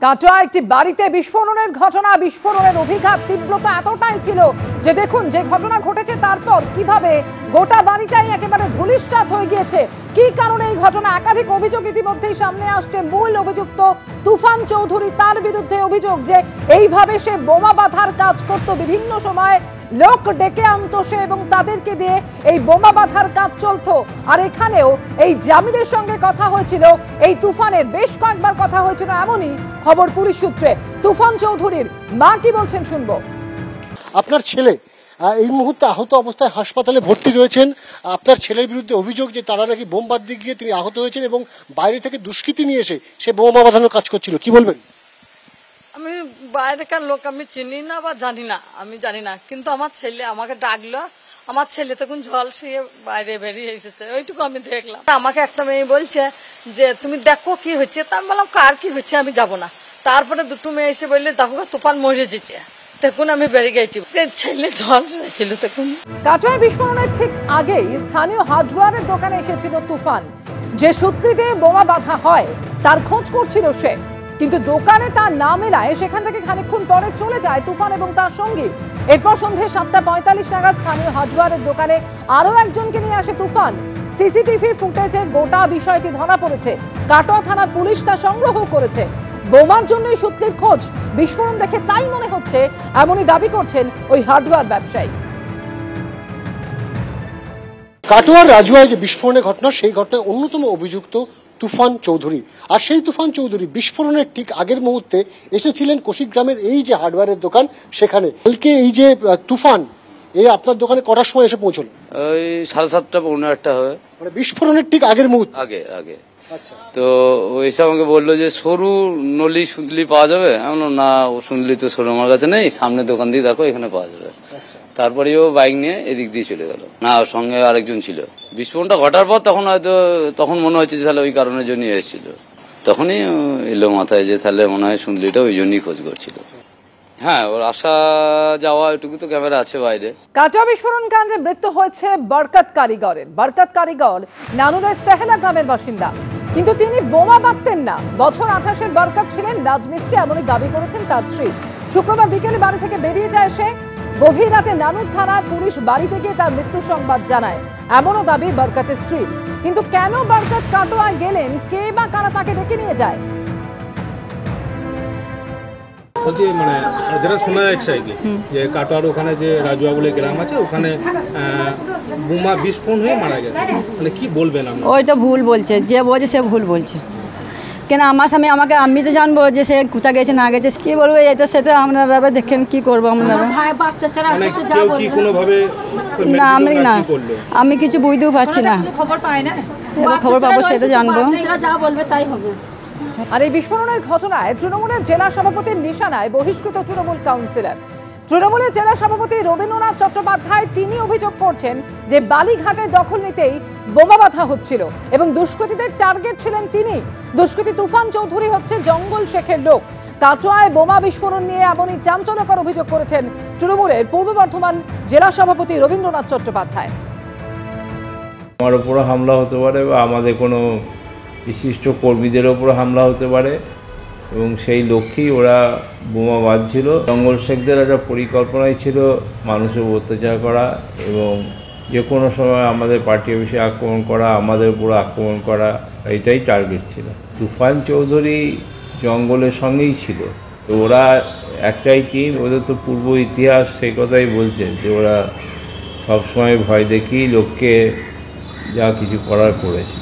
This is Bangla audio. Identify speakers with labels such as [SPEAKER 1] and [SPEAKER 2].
[SPEAKER 1] কাটোয়া একটি বাড়িতে বিস্ফোরণের ঘটনা। বিস্ফোরণের অভিঘাত তীব্রতা এতটাই ছিল যে দেখুন যে ঘটনা ঘটেছে তারপর কিভাবে গোটা বাড়িটাই একেবারে ধূলিসাৎ হয়ে গিয়েছে। কি কারণে এই ঘটনা? একাধিক অভিযোগ ইতিমধ্যেই সামনে আসছে। মূল অভিযুক্ত তুফান চৌধুরী, তার বিরুদ্ধে অভিযোগ যে এইভাবে সে বোমা বাঁধার কাজ করত। বিভিন্ন সময় লোক ডেকে আনতো সে এবং তাদেরকে দিয়ে এই বোমা বাঁধার কাজ চলতো। আর এখানেও এই জামিনের সঙ্গে কথা হয়েছিল, এই তুফানের বেশ কয়েকবার কথা হয়েছিল, এমনই খবর পুলিশ সূত্রে। তুফান চৌধুরীর মা কি বলছেন শুনবো।
[SPEAKER 2] আপনার ছেলে এই মুহূর্তে আহত অবস্থায় হাসপাতালে ভর্তি রয়েছেন। আপনার ছেলের বিরুদ্ধে অভিযোগ যে তারা নাকি বোম বাঁধতে গিয়ে তিনি আহত হয়েছেন এবং বাইরে থেকে দুষ্কৃতী নিয়ে এসে সে বোমা বাঁধানোর কাজ করছিল। কি বলবেন?
[SPEAKER 3] আমি বাইরেকার লোক আমি চিনি না বা জানি না, আমি জানি না, কিন্তু আমার ছেলে আমাকে ডাকলো। আমার ছেলে তখন জল শুয়ে বাইরে বেরিয়ে এসেছে, ওইটুকু আমি দেখলাম। আমাকে একটা মেয়ে বলছে যে তুমি দেখো কি হচ্ছে, তা আমি বললাম কার কি হচ্ছে আমি যাব না। তারপরে দুটো মেয়ে এসে বললে দেখো তুফান মরে যেছে, তখন আমি বেরিয়ে গেছি, ছেলে জল শুয়েছিল। তখন
[SPEAKER 1] কাটোয়া বিস্ফোরণের ঠিক আগেই স্থানীয় হার্ডওয়্যারের দোকানে এসেছিল তুফান। যে সূত্রিতে বোমা বাঁধা হয় তার খোঁজ করছিল সে, কিন্তু দোকানে তার না মেলায় সেখান থেকে খানিকক্ষণ পরে চলে যায় তুফান এবং তার সঙ্গী। এরপর সন্ধ্যে 7:45 নাগাদ স্থানীয় হার্ডওয়্যারের দোকানে আরো একজনকে নিয়ে আসে তুফান। সিসিটিভি ফুটেজে গোটা বিষয়টি ধরা পড়েছে। কাটোয়া থানার পুলিশ তা সংগ্রহ করেছে। বোমার জন্যই সূত্রের খোঁজ। বিস্ফোরণ দেখে তাই মনে হচ্ছে, এমনই দাবি করছেন ওই হার্ডওয়্যার ব্যবসায়ী।
[SPEAKER 2] কাটোয়ার রাজুয়ায় যে বিস্ফোরণের ঘটনা, সেই ঘটনায় অন্যতম অভিযুক্ত তুফান চৌধুরী। আর সেই তুফান চৌধুরী বিস্ফোরণের ঠিক আগের মুহূর্তে এসেছিলেন কোশিগ্রামের এই যে হার্ডওয়্যারের দোকান সেখানে। কালকে এই যে তুফান এই আপনার দোকানে কটার সময় এসে পৌঁছল?
[SPEAKER 4] ওই 7:30 পৌনে 8টা হবে,
[SPEAKER 2] মানে বিস্ফোরণের ঠিক আগের মুহূর্তে
[SPEAKER 4] আগে। তো ওই এসে আমাকে বললো যে সরু নলি সুন্দলি পাওয়া যাবে। আমি বললাম না, ও সুন্দলি তো সরু আমার কাছে নেই, সামনে দোকান দিয়ে দেখো এখানে পাওয়া যাবে। তারপরে ও বাইক নিয়ে এদিক দিয়ে চলে গেল। না, ওর সঙ্গে আরেকজন ছিল। বিস্ফোরণটা ঘটার পর তখন মনে হচ্ছে যে তাহলে ওই কারণের জন্য এসেছিল। তখনই এলো মাথায় যে তাহলে মনে হয় সুন্দলিটা ওই জন্যই খোঁজ করছিল। হ্যাঁ, ওর আসা যাওয়া এটুকু তো ক্যামেরা আছে বাইরে।
[SPEAKER 1] কাটোয়া বিস্ফোরণ কাণ্ডে মৃত্যু হয়েছে বরকত কারিগরের। বরকত কারিগর নানুরের সেহেলা গ্রামের বাসিন্দা, কিন্তু তিনি বোমা বাঁধতেন না। বছর 28-এর বরকত ছিলেন রাজমিস্ত্রি, এমনই দাবি করেছেন তার স্ত্রী। শুক্রবার বিকেলে বাড়ি থেকে বেরিয়ে যায় সে। গভীর রাতে নানুর থানার পুলিশ বাড়িতে গিয়ে তার মৃত্যু সংবাদ জানায়, এমনও দাবি বরকতের স্ত্রী। কিন্তু কেন বরকত কাটোয়ায় গেলেন, কে বা কারা তাকে ডেকে নিয়ে যায়?
[SPEAKER 5] মানে যেটা শোনা যাচ্ছে আর কি, যে কাটোয়ার ওখানে যে রাজুয়া বলে গ্রাম আছে, ওখানে বোমা বিস্ফোরণ হয়ে মারা গেছে। মানে কি বলবেন আপনি?
[SPEAKER 6] ওইটা ভুল বলছে, যে বলছে সে ভুল বলছে। কেন আমার স্বামী আমি তো জানবো যে সে কোথায় গেছে না গেছে, কি বলবো এটা সেটা আপনারা দেখেন, কি করবো আপনারা। না আমি কিছু বুঝতেও পারছি না, খবর পাবো সেটা জানবো।
[SPEAKER 1] আর এই বিস্ফোরণের ঘটনায় তৃণমূলের জেলা সভাপতির নিশানায় বহিষ্কৃত তৃণমূল কাউন্সিলর। তৃণমূলের জেলা সভাপতি রবীন্দ্রনাথ চট্টোপাধ্যায় তিনি অভিযোগ করছেন যে বালিঘাটের দখল নিতেই বোমা বাঁধা হচ্ছিল এবং দুষ্কৃতীদের টার্গেট ছিলেন তিনি। দুষ্কৃতী তুফান চৌধুরী হচ্ছে জঙ্গল শেখের লোক। কাটোয়ায় বোমা বিস্ফোরণ নিয়ে এমনই চাঞ্চল্যকর অভিযোগ করেছেন তৃণমূলের পূর্ব বর্ধমান জেলা সভাপতি রবীন্দ্রনাথ চট্টোপাধ্যায়।
[SPEAKER 7] আমার উপরে হামলা হতে পারে বা আমাদের কোনো বিশিষ্ট কর্মীদের ওপরে হামলা হতে পারে, এবং সেই লক্ষ্যেই ওরা বোমা বাঁধছিল। জঙ্গল শেখদের একটা পরিকল্পনাই ছিল মানুষের অত্যাচার করা এবং যে কোনো সময় আমাদের পার্টি অফিসে আক্রমণ করা, আমাদের উপরে আক্রমণ করা, এটাই টার্গেট ছিল। তুফান চৌধুরী জঙ্গলের সঙ্গেই ছিল। তো ওরা একটাই টিম, ওদের তো পূর্ব ইতিহাস সেই কথাই বলছে যে ওরা সবসময় ভয় দেখিয়ে লোককে যা কিছু করার করেছে।